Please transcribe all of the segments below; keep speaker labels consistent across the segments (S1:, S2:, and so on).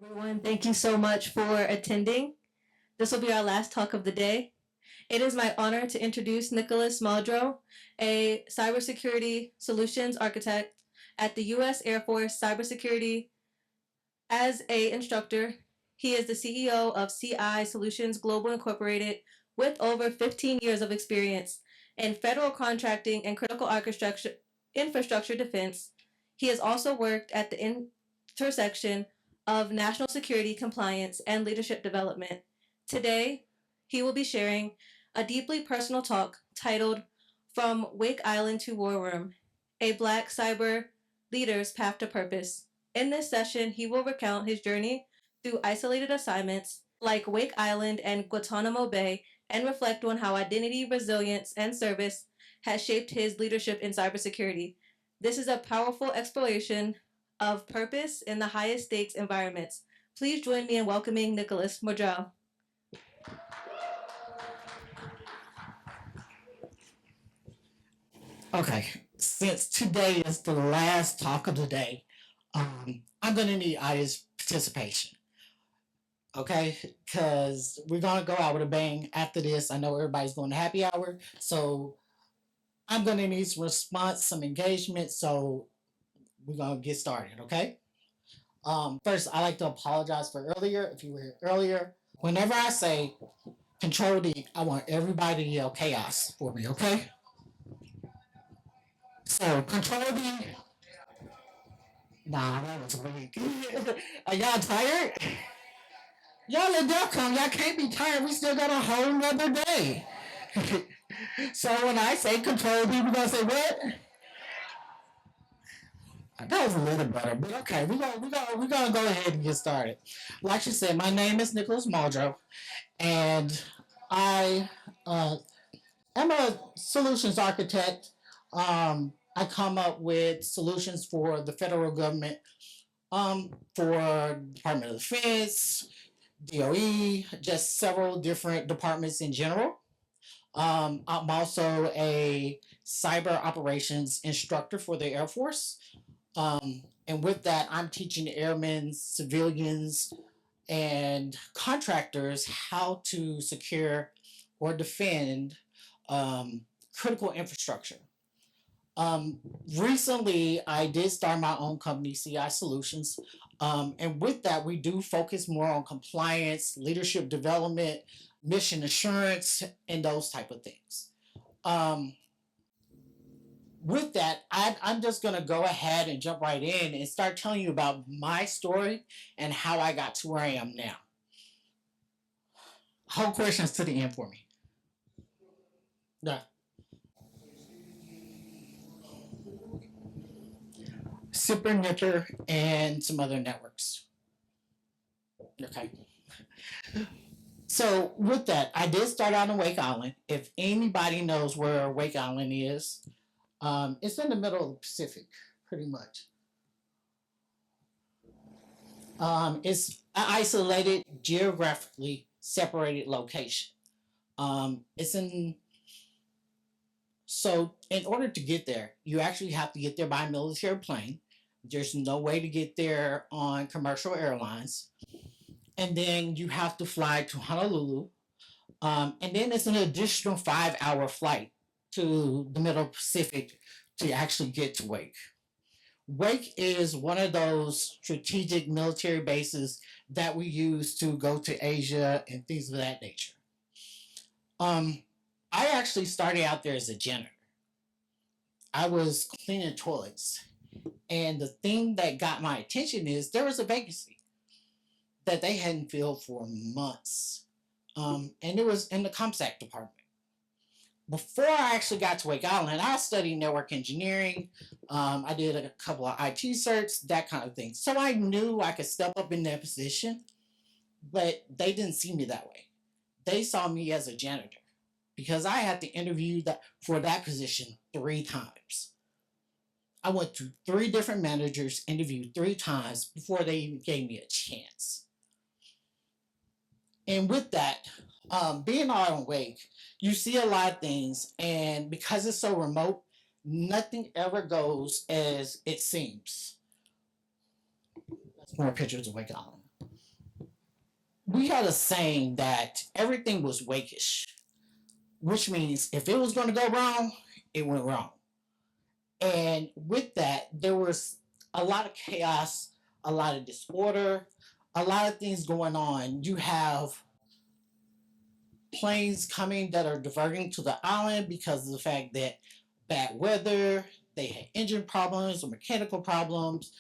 S1: Everyone, thank you so much for attending. This will be our last talk of the day. It is my honor to introduce Nykolas Muldrow, a cybersecurity solutions architect at the U.S. Air Force Cybersecurity. As an instructor, he is the CEO of CI Solutions Global Incorporated with over 15 years of experience in federal contracting and critical infrastructure defense. He has also worked at the intersection of national security compliance and leadership development. Today, he will be sharing a deeply personal talk titled From Wake Island to War Room, a Black Cyber Leader's Path to Purpose. In this session, he will recount his journey through isolated assignments like Wake Island and Guantanamo Bay and reflect on how identity, resilience, and service has shaped his leadership in cybersecurity. This is a powerful exploration of purpose in the highest stakes environments. Please join me in welcoming Nykolas Muldrow.
S2: Okay, since today is the last talk of the day, I'm going to need audience participation. Okay, because we're going to go out with a bang after this. I know everybody's going to happy hour, so I'm going to need some response, some engagement, so we're going to get started, okay? First, I like to apologize for earlier. If you were here earlier, whenever I say Control D, I want everybody to yell chaos for me, okay? So, Control D. Nah, that was weak. Are y'all tired? Y'all at DEFCON, y'all can't be tired. We still got a whole nother day. So when I say Control D, we're gonna say what? That was a little better, but okay, we're gonna go ahead and get started. Like she said, my name is Nykolas Muldrow, and I am a solutions architect. I come up with solutions for the federal government, for Department of Defense, DOE, just several different departments in general. I'm also a cyber operations instructor for the Air Force. And with that, I'm teaching airmen, civilians, and contractors how to secure or defend critical infrastructure. Um, Recently, I did start my own company, CI Solutions. And with that, we do focus more on compliance, leadership development, mission assurance, and those type of things. Um, with that, I'm just going to go ahead and jump right in and start telling you about my story and how I got to where I am now. Whole questions to the end for me. Yeah. SuperNicker and some other networks. Okay. So with that, I did start out in Wake Island. If anybody knows where Wake Island is, it's in the middle of the Pacific, pretty much. It's an isolated, geographically separated location. It's in So in order to get there, you actually have to get there by military plane. There's no way to get there on commercial airlines. And then you have to fly to Honolulu. And then it's an additional 5 hour flight to the Middle Pacific to actually get to Wake. Wake is one of those strategic military bases that we use to go to Asia and things of that nature. I actually started out there as a janitor. I was cleaning toilets. And the thing that got my attention is there was a vacancy that they hadn't filled for months. And it was in the ComSec department. Before I actually got to Wake Island, I studied network engineering. I did a couple of IT certs, that kind of thing. So I knew I could step up in that position, but they didn't see me that way. They saw me as a janitor because I had to interview for that position 3 times. I went to 3 different managers, interviewed 3 times before they even gave me a chance. And with that, being out on Wake, you see a lot of things, and because it's so remote, nothing ever goes as it seems. That's more pictures of Wake Island. we had a saying that everything was wakish, which means if it was going to go wrong, it went wrong. And with that, there was a lot of chaos, a lot of disorder, a lot of things going on. You have planes coming that are diverting to the island because of the fact that bad weather, they had engine problems or mechanical problems.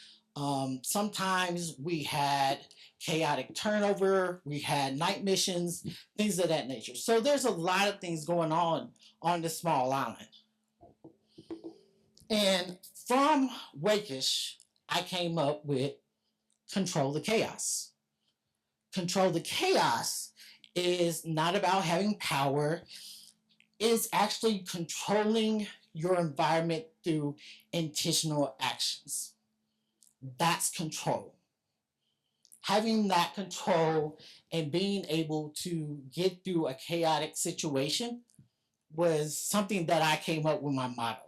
S2: Sometimes we had chaotic turnover, we had night missions, things of that nature. So there's a lot of things going on this small island. And from Wakish, I came up with Control the Chaos. Control the Chaos is not about having power, it's actually controlling your environment through intentional actions. That's control. Having that control and being able to get through a chaotic situation was something that I came up with my motto.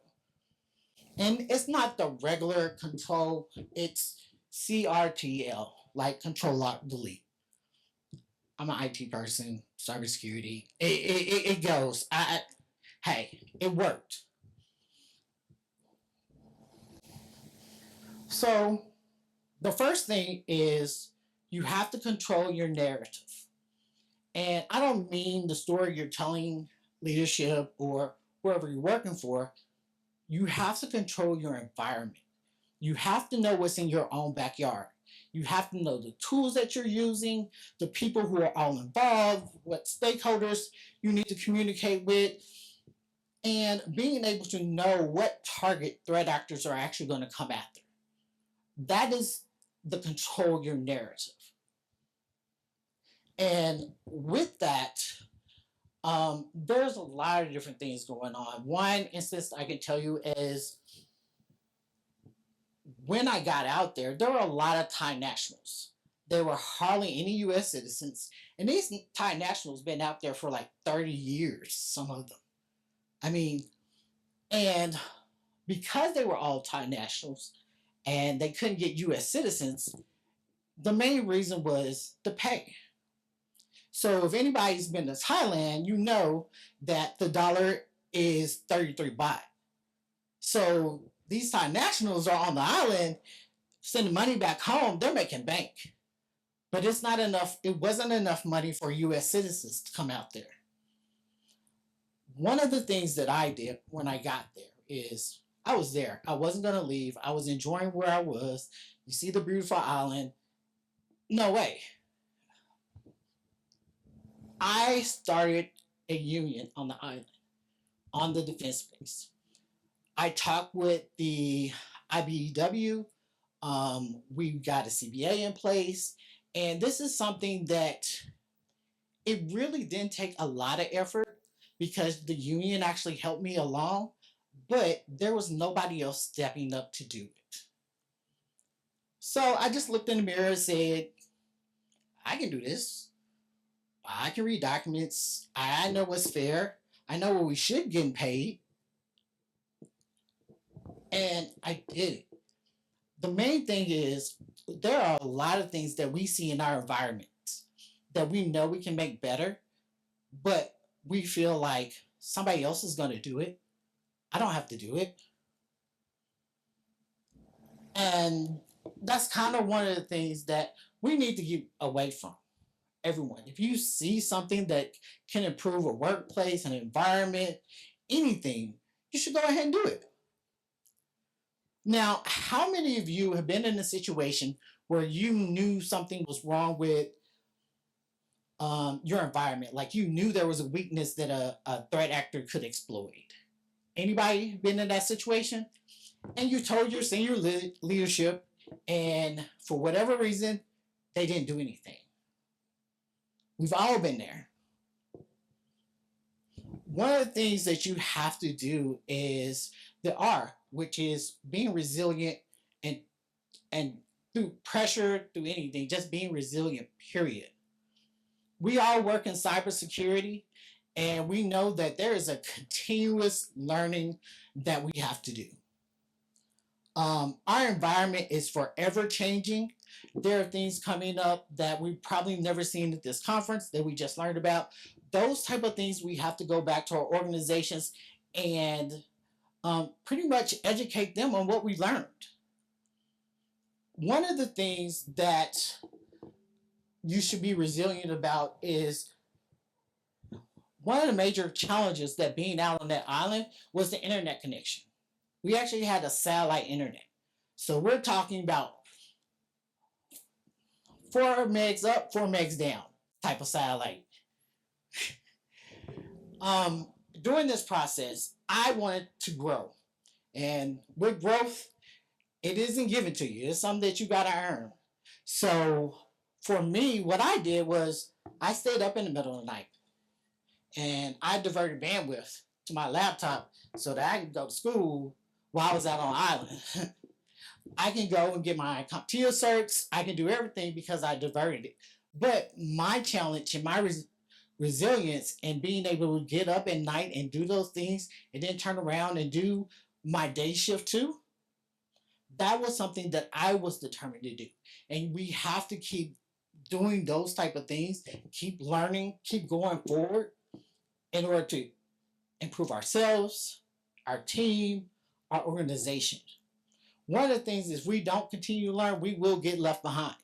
S2: And it's not the regular control, it's CRTL, like control, lock, delete. I'm an IT person, cybersecurity. It goes. Hey, it worked. So the first thing is you have to control your narrative. And I don't mean the story you're telling leadership or whoever you're working for. You have to control your environment. You have to know what's in your own backyard. You have to know the tools that you're using, the people who are all involved, what stakeholders you need to communicate with, and being able to know what target threat actors are actually going to come after. That is the control your narrative. And with that, there's a lot of different things going on. One instance I can tell you is when I got out there, there were a lot of Thai nationals. There were hardly any U.S. citizens. And these Thai nationals been out there for like 30 years, some of them. I mean, and because they were all Thai nationals and they couldn't get U.S. citizens, the main reason was the pay. So if anybody's been to Thailand, you know that the dollar is 33 baht. So these Thai nationals are on the island sending money back home. They're making bank. But it's not enough. It wasn't enough money for U.S. citizens to come out there. One of the things that I did when I got there is I was there. I wasn't going to leave. I was enjoying where I was. You see the beautiful island. No way. I started a union on the island, on the defense base. I talked with the IBEW. We got a CBA in place. And this is something that it really didn't take a lot of effort because the union actually helped me along, but there was nobody else stepping up to do it. So I just looked in the mirror and said, I can do this. I can read documents. I know what's fair. I know what we should get paid. And I did it. The main thing is there are a lot of things that we see in our environments that we know we can make better, but we feel like somebody else is going to do it. I don't have to do it. And that's kind of one of the things that we need to get away from. Everyone, if you see something that can improve a workplace, an environment, anything, you should go ahead and do it. Now, how many of you have been in a situation where you knew something was wrong with your environment? Like you knew there was a weakness that a threat actor could exploit. Anybody been in that situation? And you told your senior leadership, and for whatever reason, they didn't do anything. We've all been there. One of the things that you have to do is the R, which is being resilient and through pressure, through anything, just being resilient, period. We all work in cybersecurity, and we know that there is a continuous learning that we have to do. Our environment is forever changing. There are things coming up that we've probably never seen at this conference that we just learned about. Those type of things we have to go back to our organizations and pretty much educate them on what we learned. One of the things that you should be resilient about is one of the major challenges that being out on that island was the internet connection. We actually had a satellite internet. So we're talking about 4 megs up, 4 megs down type of satellite. During this process, I wanted to grow. And with growth, it isn't given to you. It's something that you got to earn. So for me, what I did was I stayed up in the middle of the night and I diverted bandwidth to my laptop so that I could go to school while I was out on the island. I can go and get my CompTIA certs. I can do everything because I diverted it. But my challenge and my resilience and being able to get up at night and do those things and then turn around and do my day shift too, that was something that I was determined to do. And we have to keep doing those type of things, keep learning, keep going forward in order to improve ourselves, our team, our organization. One of the things is, if we don't continue to learn, we will get left behind.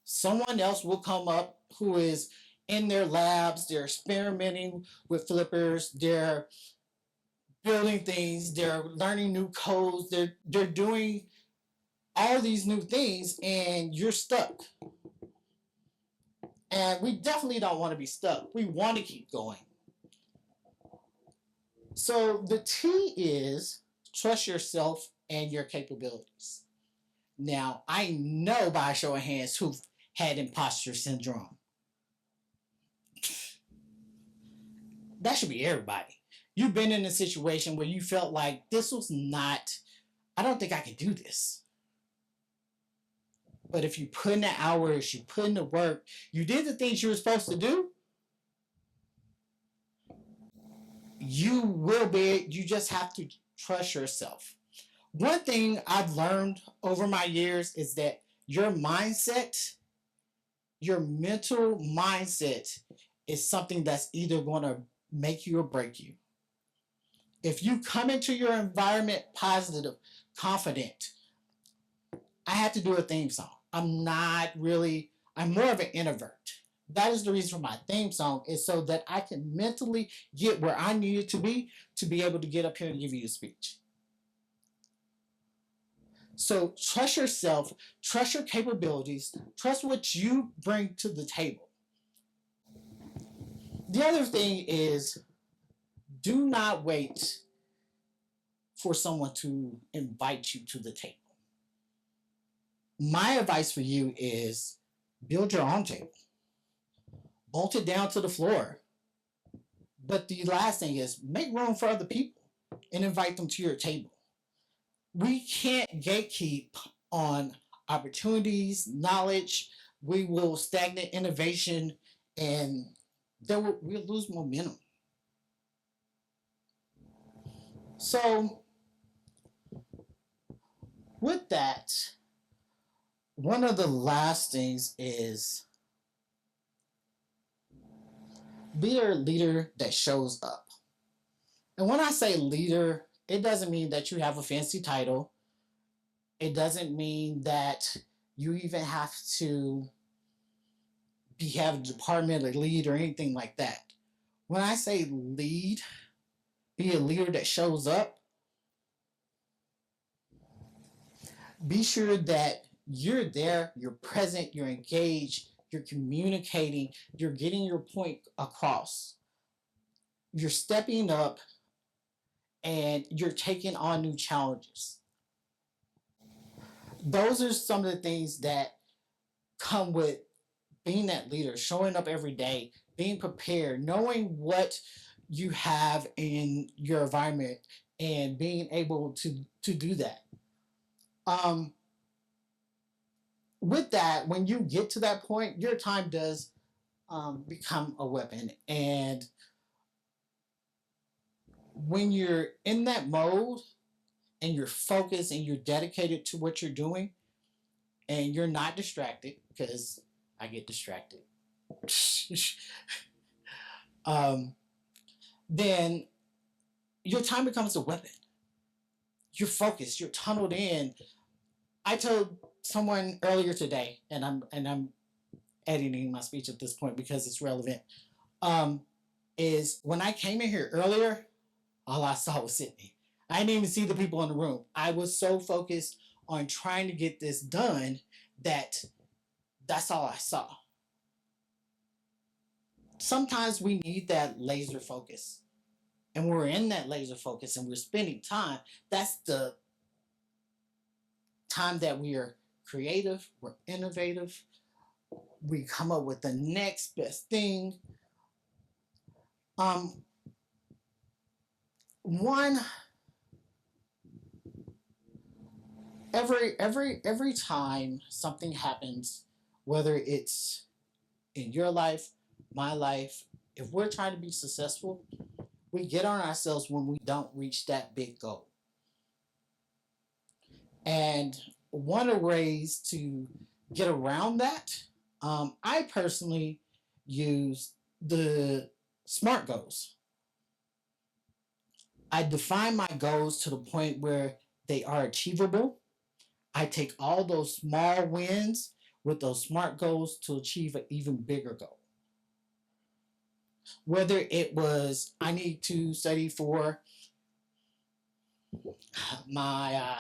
S2: Someone else will come up who is in their labs, they're experimenting with flippers, they're building things, they're learning new codes, they're doing all these new things, and you're stuck. And we definitely don't want to be stuck. We want to keep going. So the T is trust yourself and your capabilities. Now, I know by a show of hands who've had imposter syndrome. That should be everybody. You've been in a situation where you felt like this was not, I don't think I can do this. But if you put in the hours, you put in the work, you did the things you were supposed to do, you will be, you just have to trust yourself. One thing I've learned over my years is that your mindset, your mental mindset is something that's either going to make you or break you. If you come into your environment positive, confident, I have to do a theme song. I'm more of an introvert. That is the reason for my theme song, is so that I can mentally get where I need to be able to get up here and give you a speech. So trust yourself, trust your capabilities, trust what you bring to the table. The other thing is, do not wait for someone to invite you to the table. My advice for you is build your own table. Bolt it down to the floor. But the last thing is make room for other people and invite them to your table. We can't gatekeep on opportunities, knowledge. We will stagnate innovation, and we'll lose momentum. So with that, one of the last things is be a leader that shows up. And when I say leader, it doesn't mean that you have a fancy title. It doesn't mean that you even have to have a department or lead or anything like that. When I say lead, be a leader that shows up, be sure that you're there, you're present, you're engaged, you're communicating, you're getting your point across. You're stepping up and you're taking on new challenges. Those are some of the things that come with being that leader, showing up every day, being prepared, knowing what you have in your environment, and being able to do that. With that, when you get to that point, your time does become a weapon. And when you're in that mode and you're focused and you're dedicated to what you're doing, and you're not distracted, because I get distracted, um, then your time becomes a weapon. You're focused. You're tunneled in. I told someone earlier today, and I'm editing my speech at this point because it's relevant. Is when I came in here earlier, all I saw was Sydney. I didn't even see the people in the room. I was so focused on trying to get this done that that's all I saw. Sometimes we need that laser focus. And when we're in that laser focus and we're spending time, that's the time that we are creative, we're innovative, we come up with the next best thing. Um, one every time something happens, whether it's in your life, my life, if we're trying to be successful, we get on ourselves when we don't reach that big goal. And one of the ways to get around that, I personally use the SMART goals. I define my goals to the point where they are achievable. I take all those small wins with those SMART goals to achieve an even bigger goal. Whether it was I need to study for my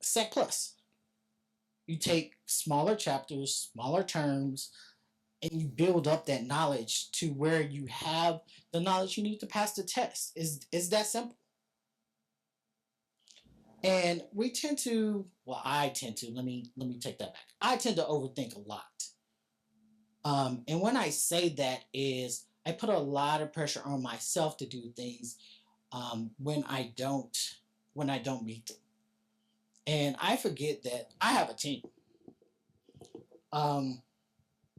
S2: Sec Plus. You take smaller chapters, smaller terms, and you build up that knowledge to where you have the knowledge you need to pass the test. Is that simple? And we tend to, well, I tend to, let me take that back. I tend to overthink a lot. And when I say that is I put a lot of pressure on myself to do things when I don't meet them. And I forget that I have a team.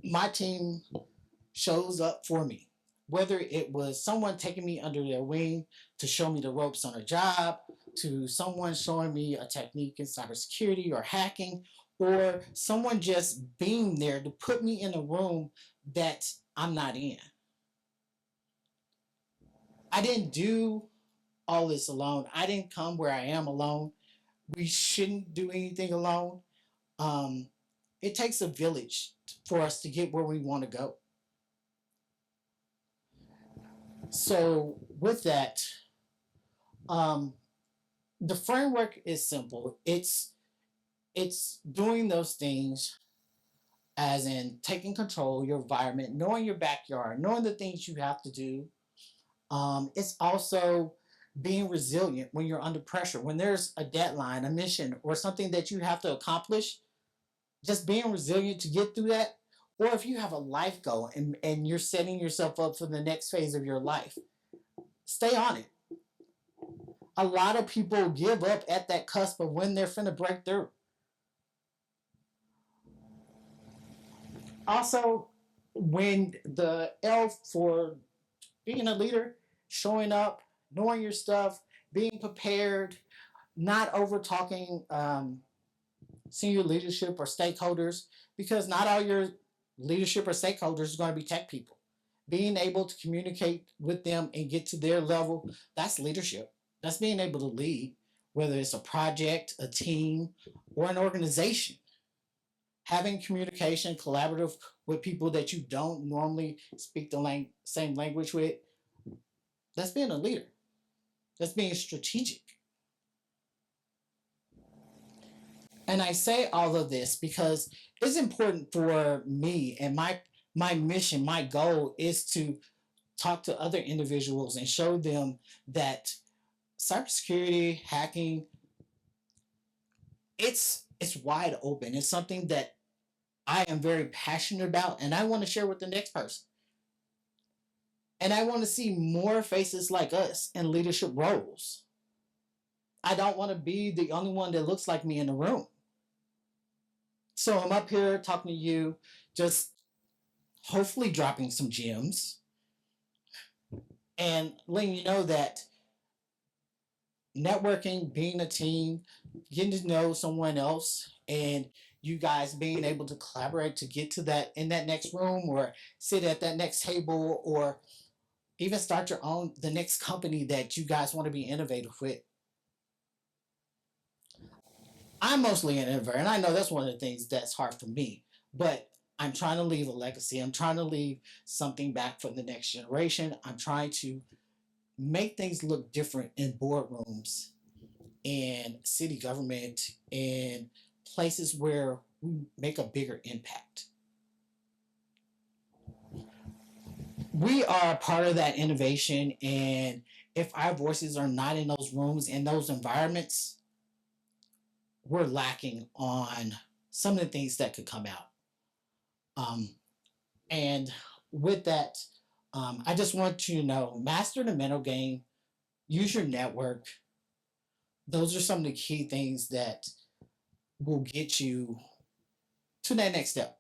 S2: My team shows up for me. Whether it was someone taking me under their wing to show me the ropes on a job, to someone showing me a technique in cybersecurity or hacking, or someone just being there to put me in a room that I'm not in. I didn't do all this alone. I didn't come where I am alone. We shouldn't do anything alone. Um, it takes a village for us to get where we want to go. So, with that, um, the framework is simple. It's doing those things as in taking control of your environment, knowing your backyard, knowing the things you have to do. It's also being resilient when you're under pressure, when there's a deadline, a mission, or something that you have to accomplish. Just being resilient to get through that. Or if you have a life goal and you're setting yourself up for the next phase of your life, stay on it. A lot of people give up at that cusp of when they're finna break through. Also, when the L for being a leader, showing up, knowing your stuff, being prepared, not over talking senior leadership or stakeholders, because not all your leadership or stakeholders are going to be tech people. Being able to communicate with them and get to their level, that's leadership. That's being able to lead, whether it's a project, a team, or an organization. Having communication, collaborative with people that you don't normally speak the same language with, that's being a leader. That's being strategic. And I say all of this because it's important for me and my mission, my goal is to talk to other individuals and show them that cybersecurity, hacking, it's wide open. It's something that I am very passionate about and I want to share with the next person. And I want to see more faces like us in leadership roles. I don't want to be the only one that looks like me in the room. So I'm up here talking to you, just hopefully dropping some gems and letting you know that networking, being a team, getting to know someone else, and you guys being able to collaborate to get to that in that next room or sit at that next table or even start your own the next company that you guys want to be innovative with. I'm mostly an introvert, and I know that's one of the things that's hard for me. But I'm trying to leave a legacy. I'm trying to leave something back for the next generation. I'm trying to make things look different in boardrooms and city government and places where we make a bigger impact. We are part of that innovation, and if our voices are not in those rooms, in those environments, we're lacking on some of the things that could come out. Um, and with that, I just want you to know master the mental game, use your network. Those are some of the key things that will get you to that next step.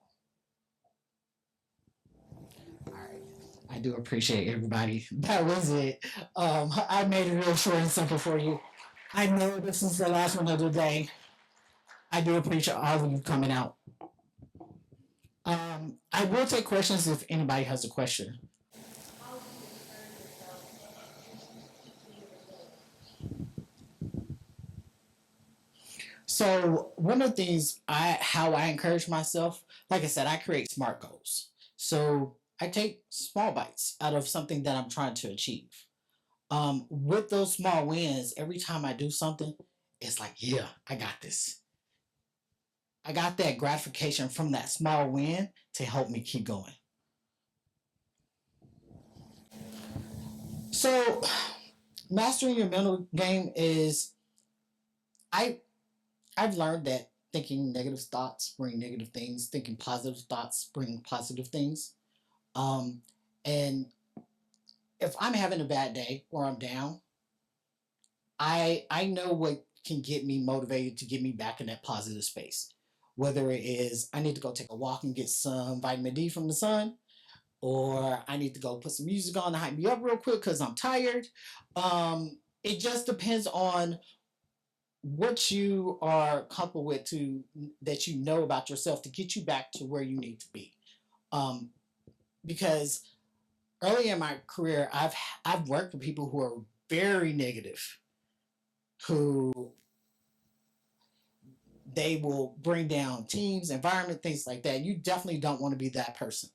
S2: All right. I do appreciate everybody. That was it. I made it real short and simple for you. I know this is the last one of the day. I do appreciate all of you coming out. I will take questions if anybody has a question. So one of the things how I encourage myself, like I said, I create SMART goals. So I take small bites out of something that I'm trying to achieve. With those small wins, every time I do something, it's like, yeah, I got this. I got that gratification from that small win to help me keep going. So mastering your mental game is I I've learned that thinking negative thoughts bring negative things, thinking positive thoughts bring positive things. Um, and if I'm having a bad day or I'm down, I know what can get me motivated to get me back in that positive space. Whether it is I need to go take a walk and get some vitamin D from the sun, or I need to go put some music on to hype me up real quick because I'm tired. It just depends on what you are comfortable with to that you know about yourself to get you back to where you need to be. Um, because early in my career, I've worked with people who are very negative, who they will bring down teams, environment, things like that. You definitely don't want to be that person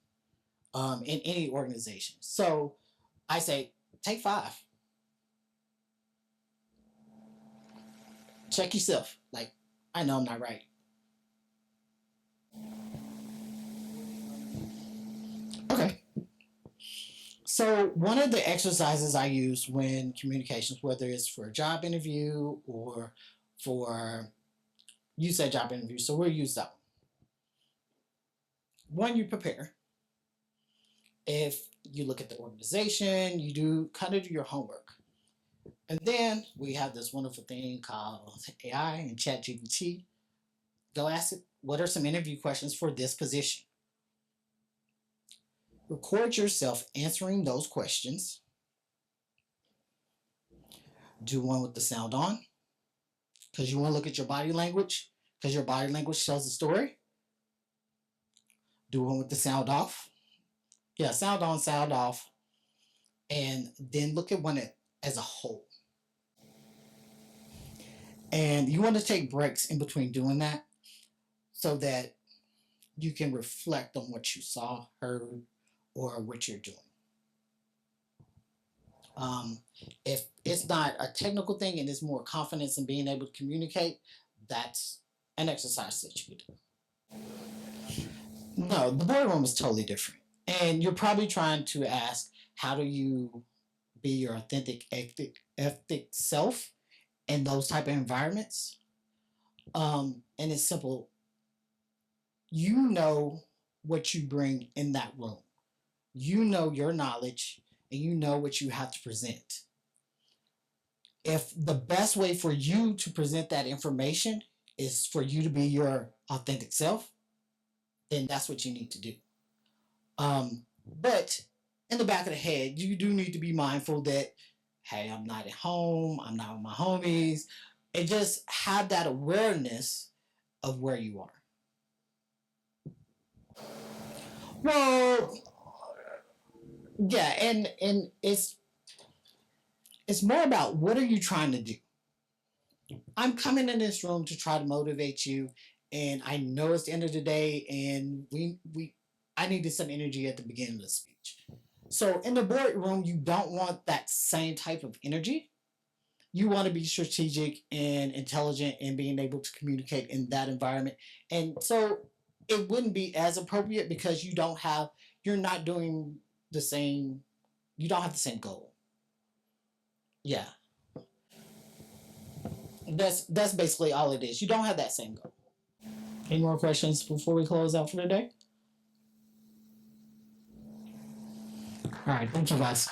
S2: in any organization. So I say, take 5. Check yourself. Like, I know I'm not right. Okay. So one of the exercises I use when communications, whether it's for a job interview or for you said job interview, so we'll use that one. One, you prepare. If you look at the organization, you do kind of do your homework. And then we have this wonderful thing called AI and ChatGPT. Go ask it, what are some interview questions for this position? Record yourself answering those questions. Do one with the sound on, because you want to look at your body language, because your body language tells the story. Do one with the sound off. Yeah, sound on, sound off. And then look at one as a whole. And you want to take breaks in between doing that so that you can reflect on what you saw, heard, or what you're doing. Um, if it's not a technical thing and it's more confidence in being able to communicate, that's an exercise that you could do. No, the boardroom is totally different. And you're probably trying to ask, how do you be your authentic ethic self in those type of environments? And it's simple. You know what you bring in that room. You know your knowledge and you know what you have to present. If the best way for you to present that information is for you to be your authentic self, then that's what you need to do. But in the back of the head, you do need to be mindful that, hey, I'm not at home, I'm not with my homies, and just have that awareness of where you are. Well, yeah, and it's more about what are you trying to do. I'm coming in this room to try to motivate you, and I know it's the end of the day, and I needed some energy at the beginning of the speech. So in the boardroom, you don't want that same type of energy. You want to be strategic and intelligent and being able to communicate in that environment. And so it wouldn't be as appropriate because you're not doing the same, you don't have the same goal. Yeah. That's basically all it is. You don't have that same goal. Any more questions before we close out for the day? All right, thank you guys.